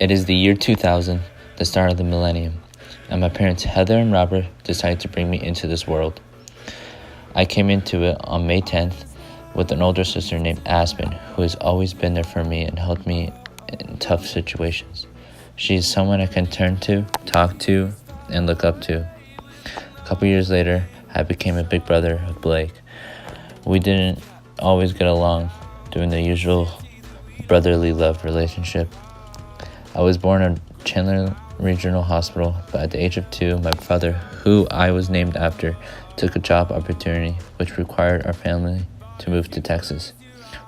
It is the year 2000, the start of the millennium, and my parents Heather and Robert decided to bring me into this world. I came into it on May 10th with an older sister named Aspen, who has always been there for me and helped me in tough situations. She is someone I can turn to, talk to, and look up to. A couple years later, I became a big brother of Blake. We didn't always get along, doing the usual brotherly love relationship. I was born at Chandler Regional Hospital, but at the age of 2, my father, who I was named after, took a job opportunity which required our family to move to Texas.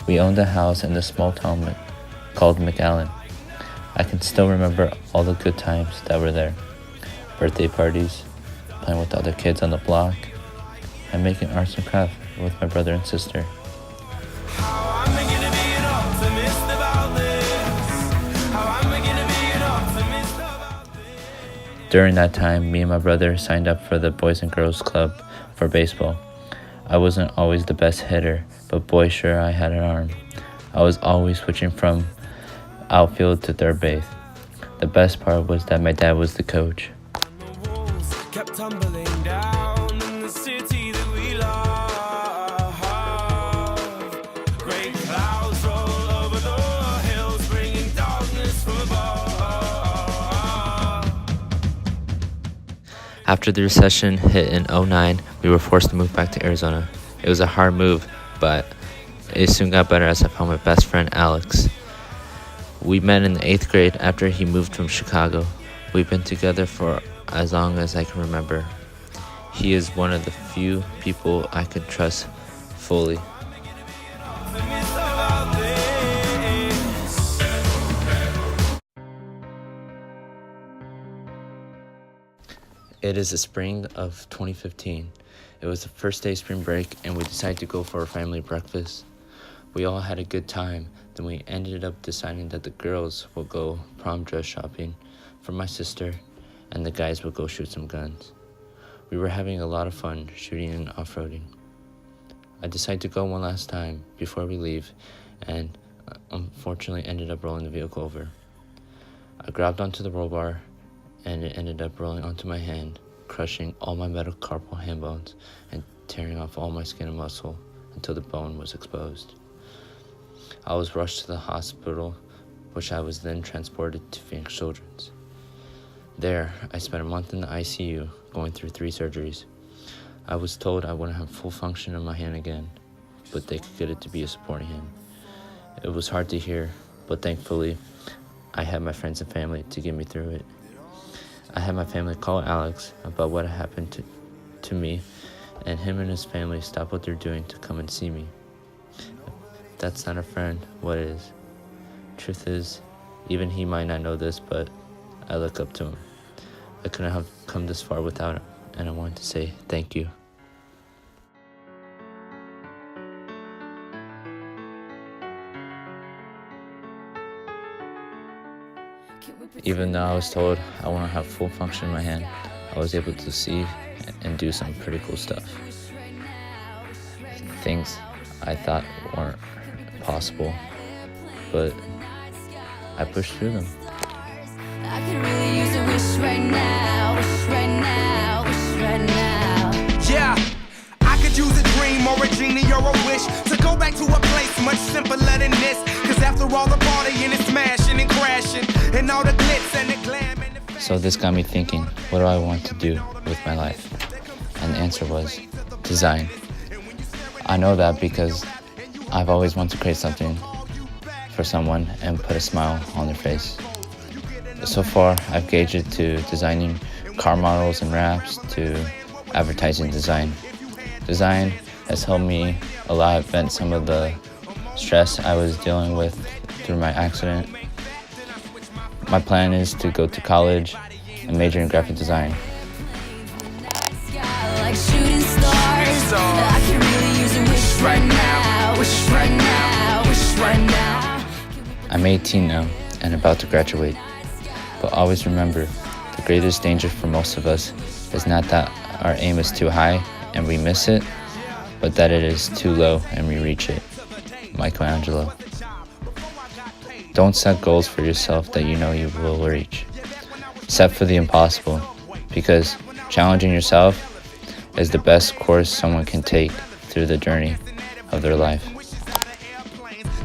We owned a house in a small town called McAllen. I can still remember all the good times that were there. Birthday parties, playing with the other kids on the block, and making arts and crafts with my brother and sister. During that time, me and my brother signed up for the Boys and Girls Club for baseball. I wasn't always the best hitter, but boy sure I had an arm. I was always switching from outfield to third base. The best part was that my dad was the coach. After the recession hit in 2009, we were forced to move back to Arizona. It was a hard move, but it soon got better as I found my best friend, Alex. We met in the 8th grade after he moved from Chicago. We've been together for as long as I can remember. He is one of the few people I could trust fully. It is the spring of 2015. It was the first day of spring break, and we decided to go for a family breakfast. We all had a good time. Then we ended up deciding that the girls would go prom dress shopping for my sister, and the guys would go shoot some guns. We were having a lot of fun shooting and off-roading. I decided to go one last time before we leave, and unfortunately ended up rolling the vehicle over. I grabbed onto the roll bar, and it ended up rolling onto my hand, crushing all my metacarpal hand bones and tearing off all my skin and muscle until the bone was exposed. I was rushed to the hospital, which I was then transported to Phoenix Children's. There, I spent a month in the ICU, going through 3 surgeries. I was told I wouldn't have full function of my hand again, but they could get it to be a supporting hand. It was hard to hear, but thankfully, I had my friends and family to get me through it. I had my family call Alex about what had happened to me, and him and his family stopped what they're doing to come and see me. If that's not a friend, what is? Truth is, even he might not know this, but I look up to him. I couldn't have come this far without him, and I wanted to say thank you. Even though I was told I wouldn't have full function in my hand, I was able to see and do some pretty cool stuff. Things I thought weren't possible, but I pushed through them. I could really use a wish right now, wish right now, wish right now. Yeah, I could use a dream or a genie or a wish to go back to a place much simpler than this. Cause after all the partying and smashing and crashing and all the glitz and the glam and the... So this got me thinking, what do I want to do with my life? And the answer was design. I know that because I've always wanted to create something for someone and put a smile on their face. So far, I've gauged it to designing car models and wraps to advertising design. Design has helped me a lot vent some of the stress I was dealing with through my accident. My plan is to go to college and major in graphic design. Like shooting stars, I could really use a wish right now, wish right now, wish right now. I'm 18 now and about to graduate. But always remember, the greatest danger for most of us is not that our aim is too high and we miss it, but that it is too low and we reach it. Michelangelo. Don't set goals for yourself that you know you will reach. Set for the impossible, because challenging yourself is the best course someone can take through the journey of their life.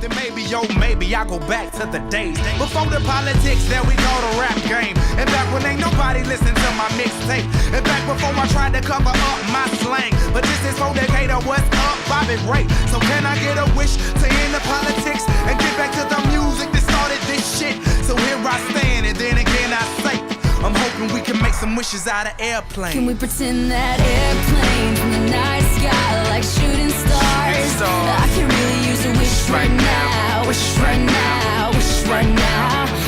Then maybe, yo, maybe I go back to the days before the politics that we call the rap game. And back when ain't nobody listened to my mixtape. And back before I tried to cover up my slang. But this is for Decatur, what's up, Bobby Ray? So can I get a wish to end the politics and get back to the music that started this shit? So here I stand, and then again I say, I'm hoping we can make some wishes out of airplanes. Can we pretend that airplanes in the night sky like shooting stars? I can really use a wish right now, wish right now, wish right now.